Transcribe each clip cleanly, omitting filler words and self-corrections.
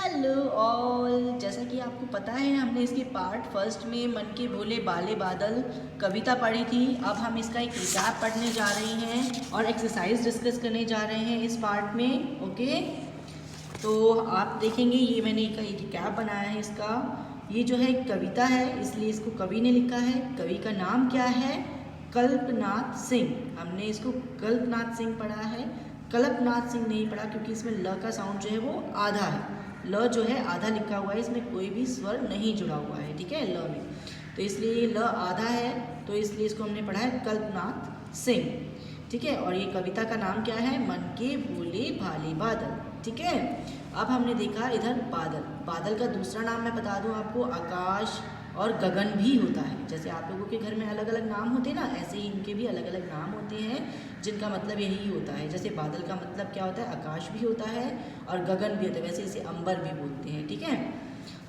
Hello all, जैसा कि आपको पता है हमने इसके पार्ट फर्स्ट में मन के भोले बाले बादल कविता पढ़ी थी। अब हम इसका एक रिकैप पढ़ने जा रहे हैं और एक्सरसाइज डिस्कस करने जा रहे हैं इस पार्ट में। ओके, तो आप देखेंगे ये मैंने एक रिकैप बनाया है इसका। ये जो है एक कविता है, इसलिए इसको कवि ने लिखा है। कवि का नाम क्या है? कल्पनाथ सिंह। हमने इसको कल्पनाथ सिंह पढ़ा है, कल्पनाथ सिंह नहीं पढ़ा क्योंकि इसमें ल का साउंड जो है वो आधा है। ल जो है आधा लिखा हुआ है, इसमें कोई भी स्वर नहीं जुड़ा हुआ है, ठीक है, ल में। तो इसलिए ल आधा है, तो इसलिए इसको हमने पढ़ा है कल्पनाथ सिंह, ठीक है। और ये कविता का नाम क्या है? मन के भोले भाले बादल, ठीक है। अब हमने देखा इधर बादल। बादल का दूसरा नाम मैं बता दूं आपको, आकाश और गगन भी होता है। जैसे आप लोगों के घर में अलग अलग नाम होते हैं ना, ऐसे ही इनके भी अलग अलग नाम होते हैं जिनका मतलब यही होता है। जैसे बादल का मतलब क्या होता है? आकाश भी होता है और गगन भी होता है, वैसे इसे अंबर भी बोलते हैं, ठीक है।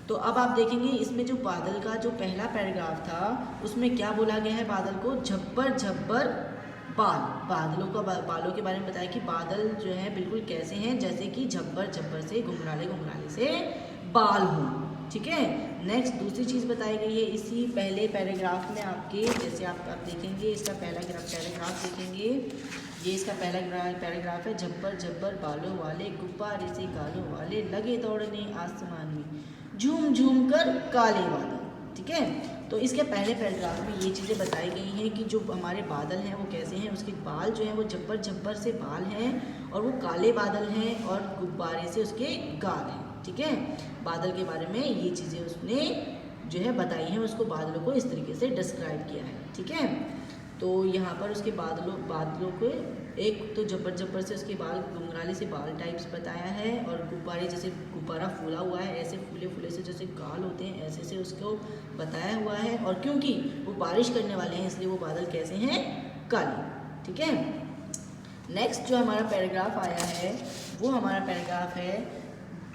तो अब आप देखेंगे इसमें जो बादल का जो पहला पैराग्राफ था उसमें क्या बोला गया है? बादल को झब्बर झब्बर बाल, बादलों का बालों के बारे में बताया कि बादल जो है बिल्कुल कैसे हैं, जैसे कि झब्बर झब्बर से घुंघराले घुंघराले से बाल हों, ठीक है। नेक्स्ट दूसरी चीज़ बताई गई है इसी पहले पैराग्राफ में आपके, जैसे आप देखेंगे इसका पहला पैराग्राफ देखेंगे, ये इसका पहला पैराग्राफ है। झब्बर झब्बर बालों वाले गुब्बारे से गालों वाले लगे दौड़ने आसमान में झूम झूम कर काले बादल, ठीक है। तो इसके पहले पैराग्राफ में ये चीज़ें बताई गई हैं कि जो हमारे बादल हैं वो कैसे हैं, उसके बाल जो हैं वो झब्बर झब्बर से बाल हैं और वो काले बादल हैं और गुब्बारे से उसके गाल हैं, ठीक है। बादल के बारे में ये चीज़ें उसने जो है बताई हैं, उसको बादलों को इस तरीके से डिस्क्राइब किया है, ठीक है। तो यहाँ पर उसके बादलों को एक तो झब्बर झब्बर से उसके बाल घुंघराले से बाल टाइप्स बताया है, और गुब्बारे जैसे गुब्बारा फूला हुआ है ऐसे फूले फूले से जैसे गाल होते हैं ऐसे से उसको बताया हुआ है। और क्योंकि वो बारिश करने वाले हैं इसलिए वो बादल कैसे हैं? काले, ठीक है। नेक्स्ट जो हमारा पैराग्राफ आया है वो हमारा पैराग्राफ है,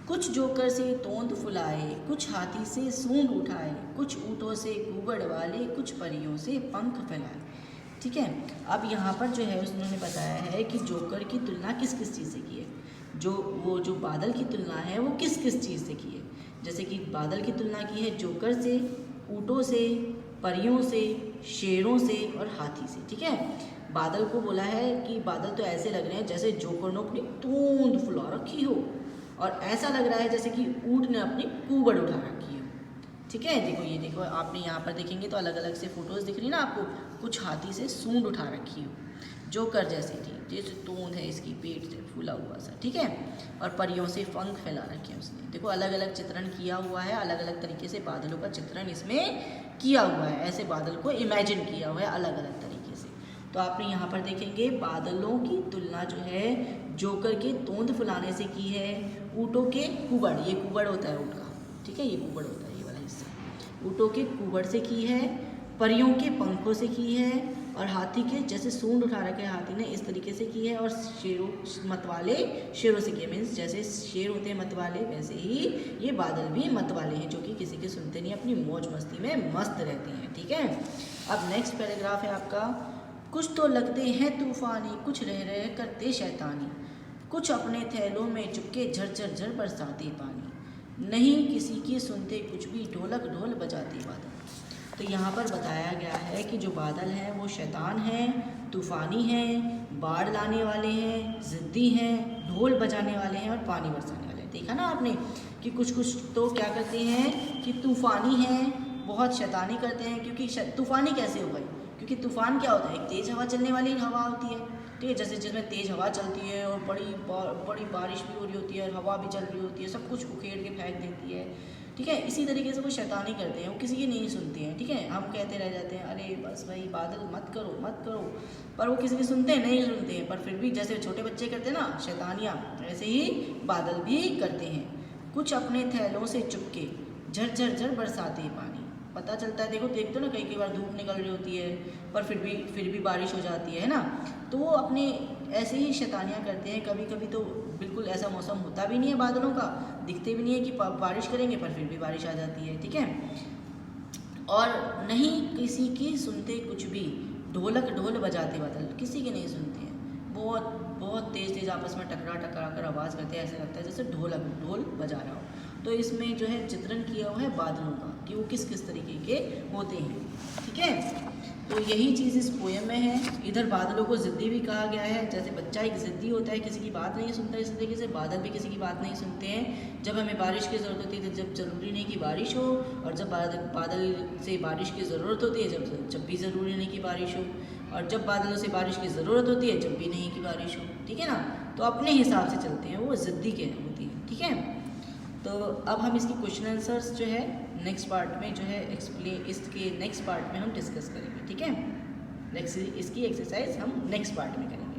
कुछ जोकर से तोंद फुलाए, कुछ हाथी से सूंड उठाए, कुछ ऊँटों से कुबड़ वाले, कुछ परियों से पंख फैलाए, ठीक है। अब यहाँ पर जो है उन्होंने बताया है कि जोकर की तुलना किस किस चीज़ से की है। जो बादल की तुलना है वो किस किस चीज़ से की है। जैसे कि बादल की तुलना की है जोकर से, ऊँटों से, परियों से, शेरों से और हाथी से, ठीक है। बादल को बोला है कि बादल तो ऐसे लग रहे हैं जैसे जोकर ने अपनी तोंद फुला रखी हो, और ऐसा लग रहा है जैसे कि ऊँट ने अपनी कुबड़ उठा रखी हो, ठीक है। देखो ये देखो, आपने यहाँ पर देखेंगे तो अलग अलग से फोटोज़ दिख रही है ना आपको। कुछ हाथी से सूंड उठा रखी हो, जोकर जैसी थी, जैसे तोंद है इसकी पेट से फूला हुआ सा, ठीक है। और परियों से पंख फैला रखे हैं उसने। देखो अलग अलग चित्रण किया हुआ है, अलग अलग तरीके से बादलों का चित्रण इसमें किया हुआ है, ऐसे बादल को इमेजिन किया हुआ है अलग अलग तरीके से। तो आपने यहाँ पर देखेंगे बादलों की तुलना जो है जोकर के तोंद फुलाने से की है, ऊँटों के कुबड़, ये कुबड़ होता है ऊँट का, ठीक है, ये कुबड़ होता है ये वाला हिस्सा, ऊँटों के कुबड़ से की है, परियों के पंखों से की है, और हाथी के जैसे सूंड उठा रखे हाथी ने इस तरीके से की है, और मतवाले शेरों से किए। मीन्स जैसे शेर होते हैं मतवाले वैसे ही ये बादल भी मतवाले हैं, जो कि किसी के सुनते नहीं, अपनी मौज मस्ती में मस्त रहते हैं, ठीक है। अब नेक्स्ट पैराग्राफ है आपका, कुछ तो लगते हैं तूफानी, कुछ रह रहे करते शैतानी, कुछ अपने थैलों में चुपके झरझर झर बरसाते पानी, नहीं किसी की सुनते कुछ भी ढोलक ढोल बजाते बादल। तो यहाँ पर बताया गया है कि जो बादल हैं वो शैतान हैं, तूफ़ानी हैं, बाढ़ लाने वाले हैं, ज़िद्दी हैं, ढोल बजाने वाले हैं और पानी बरसाने वाले हैं। देखा ना आपने कि कुछ तो क्या करते हैं कि तूफ़ानी हैं, बहुत शैतानी करते हैं। क्योंकि तूफ़ानी कैसे हो गई? क्योंकि तूफ़ान क्या होता है? एक तेज़ हवा चलने वाली हवा होती है, ठीक है, जैसे जिसमें तेज़ हवा चलती है और बड़ी बारिश भी हो रही होती है और हवा भी चल रही होती है, सब कुछ उखेड़ के फेंक देती है, ठीक है। इसी तरीके से वो शैतानी करते हैं, वो किसी की नहीं सुनते हैं, ठीक है। हम कहते रह जाते हैं अरे बस भाई बादल मत करो मत करो, पर वो किसी की सुनते हैं नहीं सुनते हैं। पर फिर भी जैसे छोटे बच्चे करते हैं ना शैतानियाँ, ऐसे ही बादल भी करते हैं। कुछ अपने थैलों से चुपके झरझर झर बरसाते पानी, पता चलता है, देखते हो ना कई बार धूप निकल रही होती है पर फिर भी बारिश हो जाती है ना। तो वो अपने ऐसे ही शैतानियाँ करते हैं। कभी कभी तो बिल्कुल ऐसा मौसम होता भी नहीं है बादलों का, दिखते भी नहीं है कि बारिश करेंगे, पर फिर भी बारिश आ जाती है, ठीक है। और नहीं किसी की सुनते कुछ भी, ढोलक ढोल बजाते बादल, किसी की नहीं सुनते हैं। बहुत बहुत तेज़ आपस में टकरा कर आवाज़ करते हैं, ऐसा लगता है जैसे ढोल बजा रहा हो। तो इसमें जो है चित्रण किया हुआ है बादलों का कि वो किस किस तरीके के होते हैं। ठीक है, तो यही चीज़ इस पोएम में है। इधर बादलों को ज़िद्दी भी कहा गया है, जैसे बच्चा एक ज़िद्दी होता है, किसी की बात नहीं सुनता, इस तरीके से बादल भी किसी की बात नहीं सुनते हैं। जब हमें बारिश की ज़रूरत होती है तो जब ज़रूरी नहीं कि बारिश हो, और जब बादल से बारिश की ज़रूरत होती है जब भी ज़रूरी नहीं कि बारिश हो, और जब बादलों से बारिश की ज़रूरत होती है जब भी नहीं कि बारिश हो। ठीक है ना, तो अपने हिसाब से चलते हैं, वो ज़िद्दी के होती है। ठीक है, तो अब हम इसकी क्वेश्चन आंसर्स जो है नेक्स्ट पार्ट में जो है एक्सप्लेन, इसके नेक्स्ट पार्ट में हम डिस्कस करेंगे। ठीक है, नेक्स्ट इसकी एक्सरसाइज हम नेक्स्ट पार्ट में करेंगे।